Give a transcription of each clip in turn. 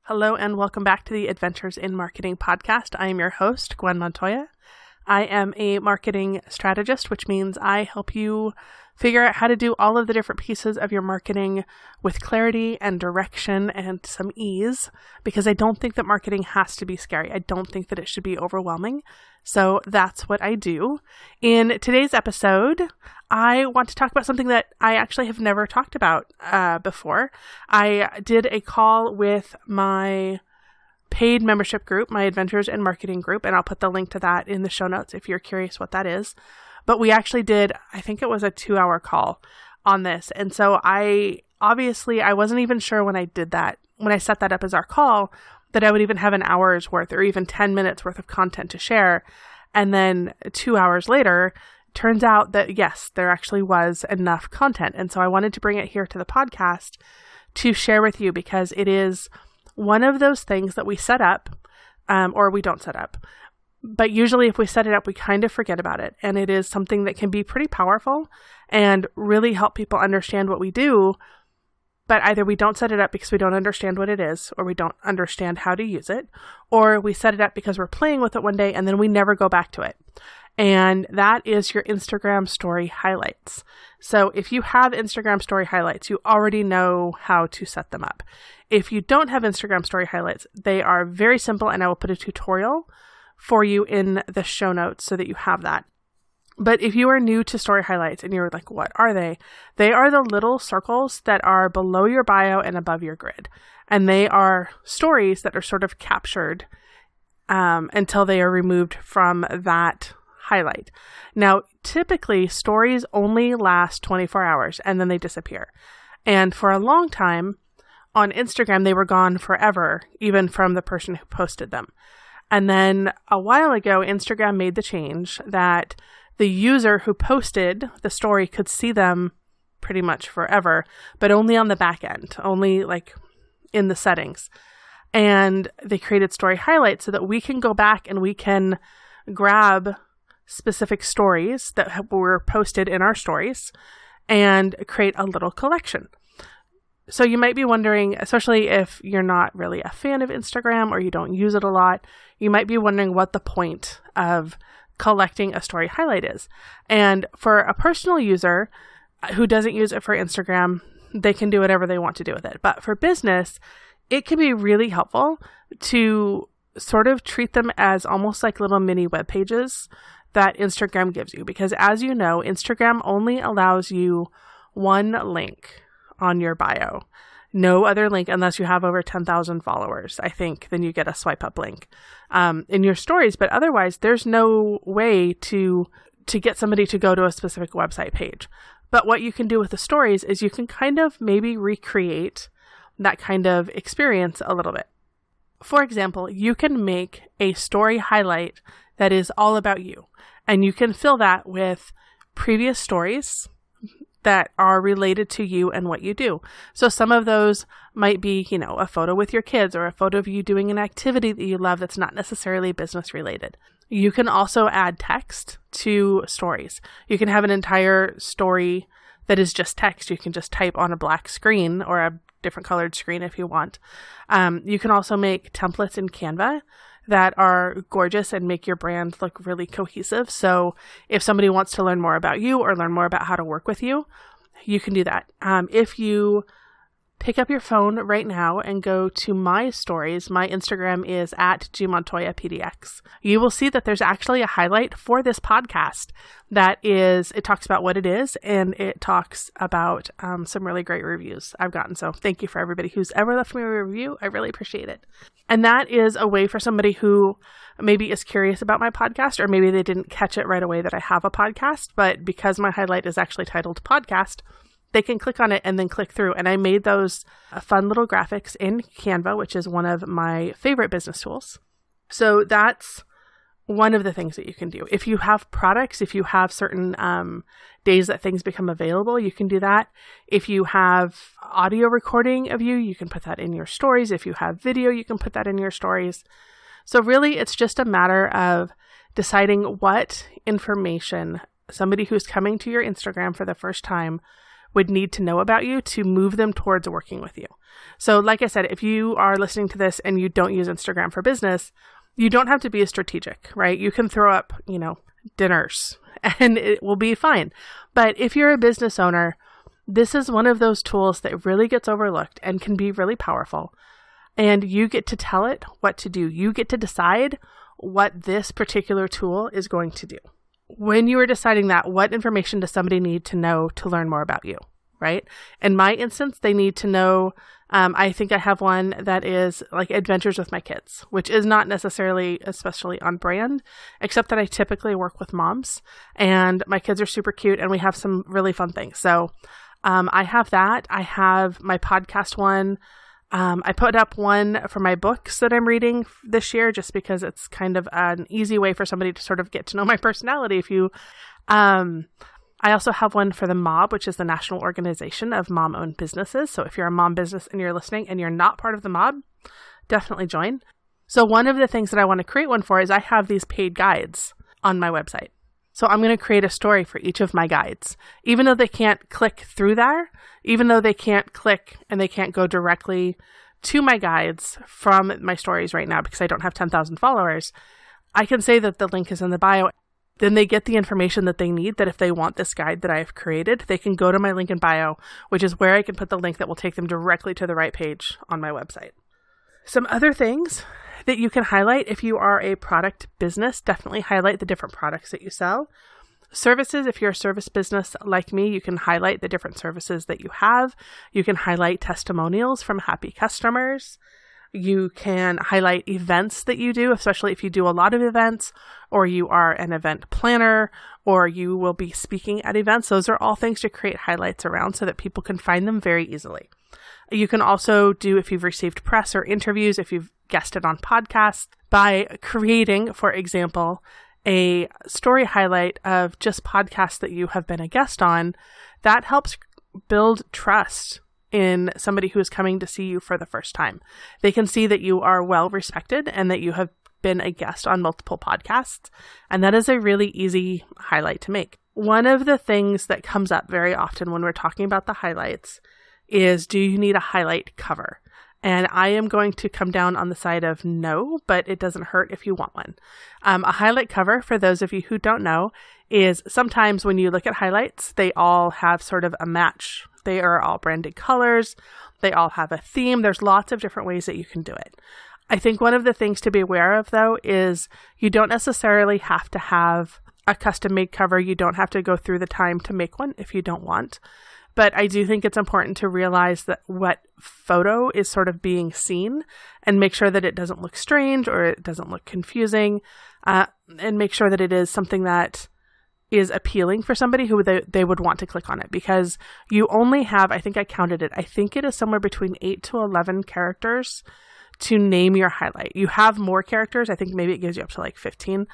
Hello and welcome back to the Adventures in Marketing podcast. I am your host, Gwen Montoya. I am a marketing strategist, which means I help you figure out how to do all of the different pieces of your marketing with clarity and direction and some ease, because I don't think that marketing has to be scary. I don't think that it should be overwhelming. So that's what I do. In today's episode, I want to talk about something that I actually have never talked about before. I did a call with my paid membership group, my Adventures in Marketing group, and I'll put the link to that in the show notes if you're curious what that is. But we actually did, I think it was a 2-hour call on this. And so I wasn't even sure when I did that, when I set that up as our call, that I would even have an hour's worth or even 10 minutes worth of content to share. And then 2 hours later, turns out that yes, there actually was enough content. And so I wanted to bring it here to the podcast to share with you, because it is one of those things that we set up, or we don't set up. But usually if we set it up, we kind of forget about it. And it is something that can be pretty powerful and really help people understand what we do. But either we don't set it up because we don't understand what it is, or we don't understand how to use it, or we set it up because we're playing with it one day and then we never go back to it. And that is your Instagram story highlights. So if you have Instagram story highlights, you already know how to set them up. If you don't have Instagram story highlights, they are very simple, and I will put a tutorial for you in the show notes so that you have that. But if you are new to story highlights and you're like, what are they? They are the little circles that are below your bio and above your grid. And they are stories that are sort of captured until they are removed from that highlight. Now, typically stories only last 24 hours and then they disappear. And for a long time on Instagram, they were gone forever, even from the person who posted them. And then a while ago, Instagram made the change that the user who posted the story could see them pretty much forever, but only on the back end, only like in the settings. And they created story highlights so that we can go back and we can grab specific stories that were posted in our stories and create a little collection. So you might be wondering, especially if you're not really a fan of Instagram or you don't use it a lot, you might be wondering what the point of collecting a story highlight is. And for a personal user who doesn't use it for Instagram, they can do whatever they want to do with it. But for business, it can be really helpful to sort of treat them as almost like little mini web pages that Instagram gives you. Because as you know, Instagram only allows you one link on your bio. No other link unless you have over 10,000 followers, I think, then you get a swipe up link in your stories. But otherwise, there's no way to get somebody to go to a specific website page. But what you can do with the stories is you can kind of maybe recreate that kind of experience a little bit. For example, you can make a story highlight that is all about you. And you can fill that with previous stories that are related to you and what you do. So some of those might be, a photo with your kids or a photo of you doing an activity that you love that's not necessarily business related. You can also add text to stories. You can have an entire story that is just text. You can just type on a black screen or a different colored screen if you want. You can also make templates in Canva that are gorgeous and make your brand look really cohesive. So if somebody wants to learn more about you or learn more about how to work with you, you can do that. If you pick up your phone right now and go to my stories, my Instagram is at gmontoyapdx. You will see that there's actually a highlight for this podcast it talks about what it is, and it talks about some really great reviews I've gotten. So thank you for everybody who's ever left me a review. I really appreciate it. And that is a way for somebody who maybe is curious about my podcast, or maybe they didn't catch it right away that I have a podcast, but because my highlight is actually titled podcast, they can click on it and then click through. And I made those fun little graphics in Canva, which is one of my favorite business tools. So that's one of the things that you can do. If you have products, if you have certain days that things become available, you can do that. If you have audio recording of you, you can put that in your stories. If you have video, you can put that in your stories. So really, it's just a matter of deciding what information somebody who's coming to your Instagram for the first time would need to know about you to move them towards working with you. So like I said, if you are listening to this and you don't use Instagram for business, you don't have to be a strategic, right? You can throw up, dinners and it will be fine. But if you're a business owner, this is one of those tools that really gets overlooked and can be really powerful. And you get to tell it what to do. You get to decide what this particular tool is going to do. When you are deciding that, what information does somebody need to know to learn more about you, right? In my instance, they need to know, I think I have one that is like adventures with my kids, which is not necessarily especially on brand, except that I typically work with moms and my kids are super cute and we have some really fun things. So I have that. I have my podcast one. I put up one for my books that I'm reading this year, just because it's kind of an easy way for somebody to sort of get to know my personality. I also have one for the MOB, which is the National Organization of Mom-Owned Businesses. So if you're a mom business and you're listening and you're not part of the MOB, definitely join. So one of the things that I want to create one for is I have these paid guides on my website. So I'm going to create a story for each of my guides. Even though they can't click through there, even though they can't click and they can't go directly to my guides from my stories right now because I don't have 10,000 followers, I can say that the link is in the bio. Then they get the information that they need, that if they want this guide that I've created, they can go to my link in bio, which is where I can put the link that will take them directly to the right page on my website. Some other things that you can highlight if you are a product business, definitely highlight the different products that you sell. Services, if you're a service business like me, you can highlight the different services that you have. You can highlight testimonials from happy customers. You can highlight events that you do, especially if you do a lot of events or you are an event planner or you will be speaking at events. Those are all things to create highlights around so that people can find them very easily. You can also do, if you've received press or interviews, if you've guested on podcasts, by creating, for example, a story highlight of just podcasts that you have been a guest on. That helps build trust in somebody who is coming to see you for the first time. They can see that you are well respected and that you have been a guest on multiple podcasts. And that is a really easy highlight to make. One of the things that comes up very often when we're talking about the highlights is, do you need a highlight cover? And I am going to come down on the side of no, but it doesn't hurt if you want one. A highlight cover, for those of you who don't know, is sometimes when you look at highlights, they all have sort of a match. They are all branded colors. They all have a theme. There's lots of different ways that you can do it. I think one of the things to be aware of, though, is you don't necessarily have to have a custom-made cover. You don't have to go through the time to make one if you don't want. But I do think it's important to realize that what photo is sort of being seen and make sure that it doesn't look strange or it doesn't look confusing, and make sure that it is something that is appealing for somebody who they would want to click on it, because you only have, I think I counted it, I think it is somewhere between 8 to 11 characters to name your highlight. You have more characters. I think maybe it gives you up to like 15,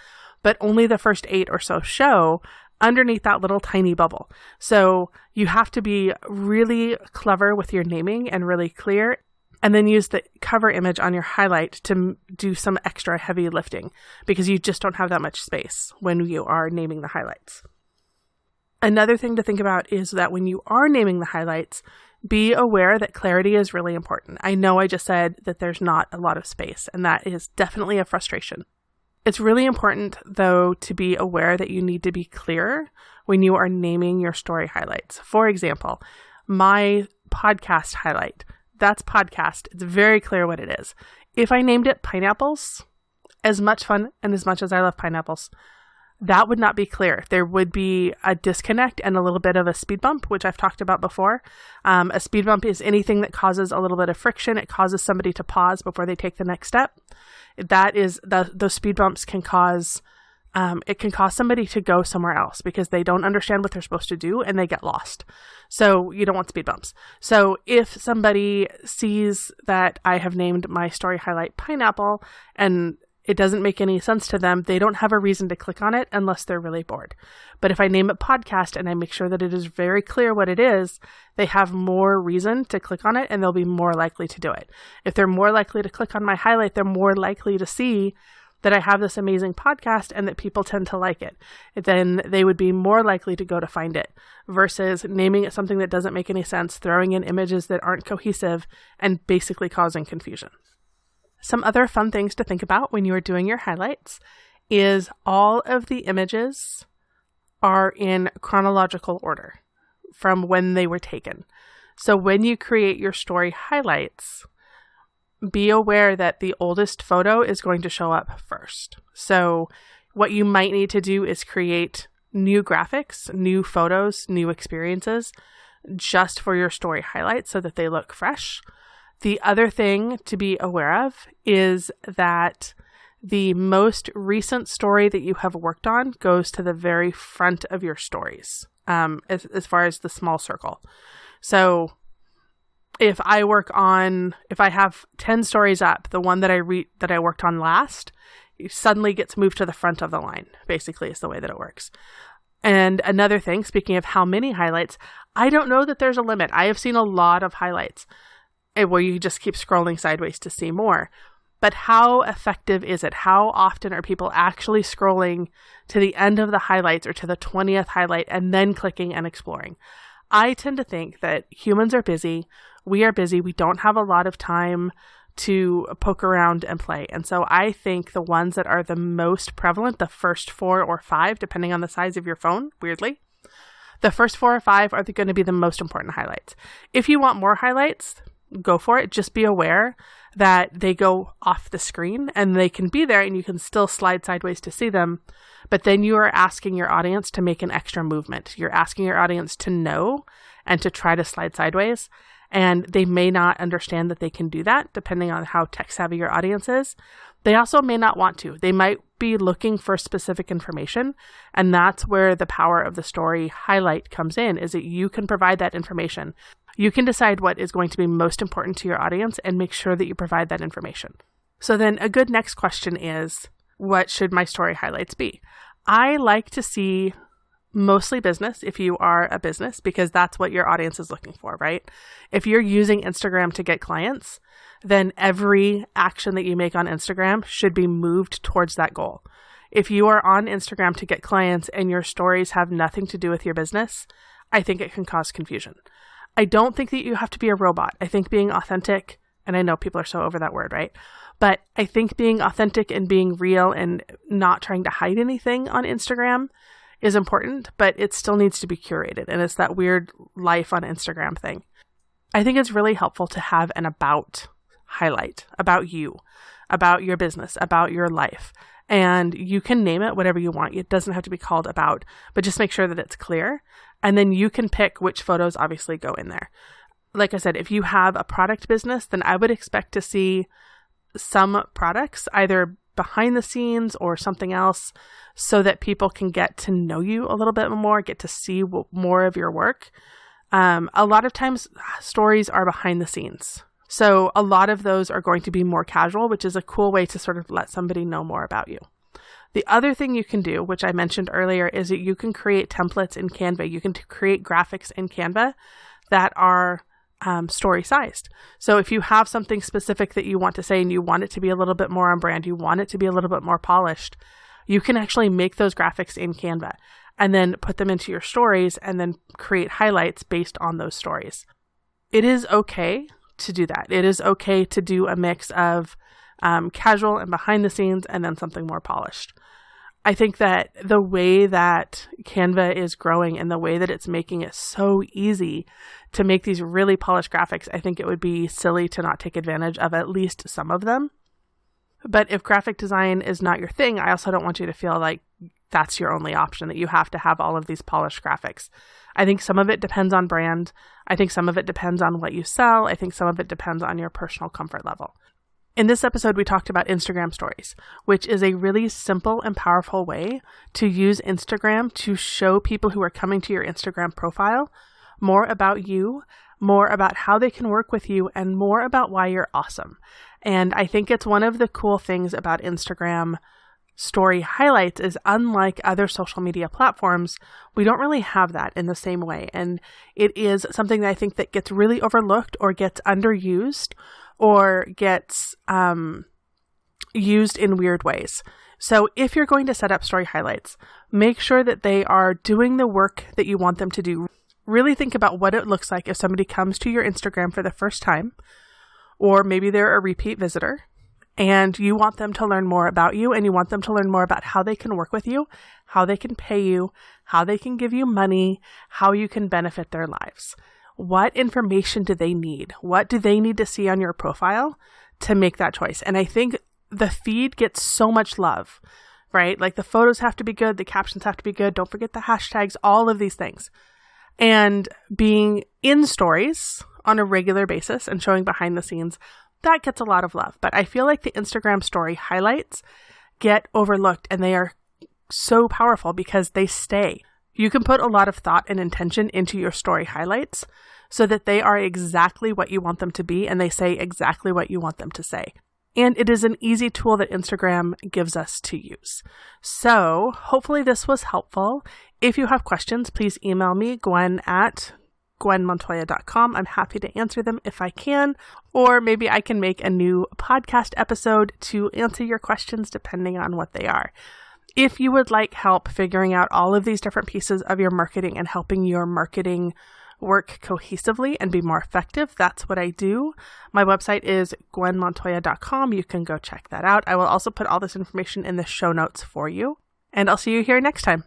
but only the first 8 or so show underneath that little tiny bubble. So you have to be really clever with your naming and really clear, and then use the cover image on your highlight to do some extra heavy lifting, because you just don't have that much space when you are naming the highlights. Another thing to think about is that when you are naming the highlights, be aware that clarity is really important. I know I just said that there's not a lot of space, and that is definitely a frustration. It's really important, though, to be aware that you need to be clear when you are naming your story highlights. For example, my podcast highlight, that's podcast. It's very clear what it is. If I named it pineapples, as much fun and as much as I love pineapples, that would not be clear. There would be a disconnect and a little bit of a speed bump, which I've talked about before. A speed bump is anything that causes a little bit of friction. It causes somebody to pause before they take the next step. That is, those speed bumps can cause, it can cause somebody to go somewhere else because they don't understand what they're supposed to do and they get lost. So you don't want speed bumps. So if somebody sees that I have named my story highlight pineapple and it doesn't make any sense to them, they don't have a reason to click on it unless they're really bored. But if I name it podcast and I make sure that it is very clear what it is, they have more reason to click on it and they'll be more likely to do it. If they're more likely to click on my highlight, they're more likely to see that I have this amazing podcast and that people tend to like it, then they would be more likely to go to find it versus naming it something that doesn't make any sense, throwing in images that aren't cohesive, and basically causing confusion. Some other fun things to think about when you are doing your highlights is all of the images are in chronological order from when they were taken. So when you create your story highlights, be aware that the oldest photo is going to show up first. So what you might need to do is create new graphics, new photos, new experiences just for your story highlights so that they look fresh. The other thing to be aware of is that the most recent story that you have worked on goes to the very front of your stories, as far as the small circle. So if I have 10 stories up, the one that I worked on last suddenly gets moved to the front of the line, basically is the way that it works. And another thing, speaking of how many highlights, I don't know that there's a limit. I have seen a lot of highlights where you just keep scrolling sideways to see more. But how effective is it? How often are people actually scrolling to the end of the highlights or to the 20th highlight and then clicking and exploring? I tend to think that humans are busy. We are busy. We don't have a lot of time to poke around and play. And so I think the ones that are the most prevalent, the first 4 or 5, depending on the size of your phone, weirdly, the first 4 or 5 are going to be the most important highlights. If you want more highlights, go for it. Just be aware that they go off the screen and they can be there and you can still slide sideways to see them. But then you are asking your audience to make an extra movement. You're asking your audience to know and to try to slide sideways. And they may not understand that they can do that, depending on how tech savvy your audience is. They also may not want to. They might be looking for specific information. And that's where the power of the story highlight comes in, is that you can provide that information. You can decide what is going to be most important to your audience and make sure that you provide that information. So then a good next question is, what should my story highlights be? I like to see mostly business if you are a business, because that's what your audience is looking for, right? If you're using Instagram to get clients, then every action that you make on Instagram should be moved towards that goal. If you are on Instagram to get clients and your stories have nothing to do with your business, I think it can cause confusion. I don't think that you have to be a robot. I think being authentic, and I know people are so over that word, right? But I think being authentic and being real and not trying to hide anything on Instagram is important, but it still needs to be curated. And it's that weird life on Instagram thing. I think it's really helpful to have an about highlight about you, about your business, about your life. And you can name it whatever you want. It doesn't have to be called about, but just make sure that it's clear. And then you can pick which photos obviously go in there. Like I said, if you have a product business, then I would expect to see some products either behind the scenes or something else so that people can get to know you a little bit more, get to see more of your work. A lot of times stories are behind the scenes. So a lot of those are going to be more casual, which is a cool way to sort of let somebody know more about you. The other thing you can do, which I mentioned earlier, is that you can create templates in Canva. You can create graphics in Canva that are story sized. So if you have something specific that you want to say and you want it to be a little bit more on brand, you want it to be a little bit more polished, you can actually make those graphics in Canva and then put them into your stories and then create highlights based on those stories. It is okay to do that. It is okay to do a mix of casual and behind the scenes and then something more polished. I think that the way that Canva is growing and the way that it's making it so easy to make these really polished graphics, I think it would be silly to not take advantage of at least some of them. But if graphic design is not your thing, I also don't want you to feel like that's your only option, that you have to have all of these polished graphics. I think some of it depends on brand. I think some of it depends on what you sell. I think some of it depends on your personal comfort level. In this episode, we talked about Instagram stories, which is a really simple and powerful way to use Instagram to show people who are coming to your Instagram profile more about you, more about how they can work with you, and more about why you're awesome. And I think it's one of the cool things about Instagram story highlights is, unlike other social media platforms, we don't really have that in the same way. And it is something that I think that gets really overlooked or gets underused or gets used in weird ways. So if you're going to set up story highlights, make sure that they are doing the work that you want them to do. Really think about what it looks like if somebody comes to your Instagram for the first time, or maybe they're a repeat visitor, and you want them to learn more about you, and you want them to learn more about how they can work with you, how they can pay you, how they can give you money, how you can benefit their lives. What information do they need? What do they need to see on your profile to make that choice? And I think the feed gets so much love, right? Like the photos have to be good, the captions have to be good, don't forget the hashtags, all of these things. And being in stories on a regular basis and showing behind the scenes, that gets a lot of love. But I feel like the Instagram story highlights get overlooked, and they are so powerful because they stay. You can put a lot of thought and intention into your story highlights so that they are exactly what you want them to be, and they say exactly what you want them to say. And it is an easy tool that Instagram gives us to use. So hopefully this was helpful. If you have questions, please email me, gwen@gwenmontoya.com. I'm happy to answer them if I can, or maybe I can make a new podcast episode to answer your questions depending on what they are. If you would like help figuring out all of these different pieces of your marketing and helping your marketing work cohesively and be more effective, that's what I do. My website is gwenmontoya.com. You can go check that out. I will also put all this information in the show notes for you. And I'll see you here next time.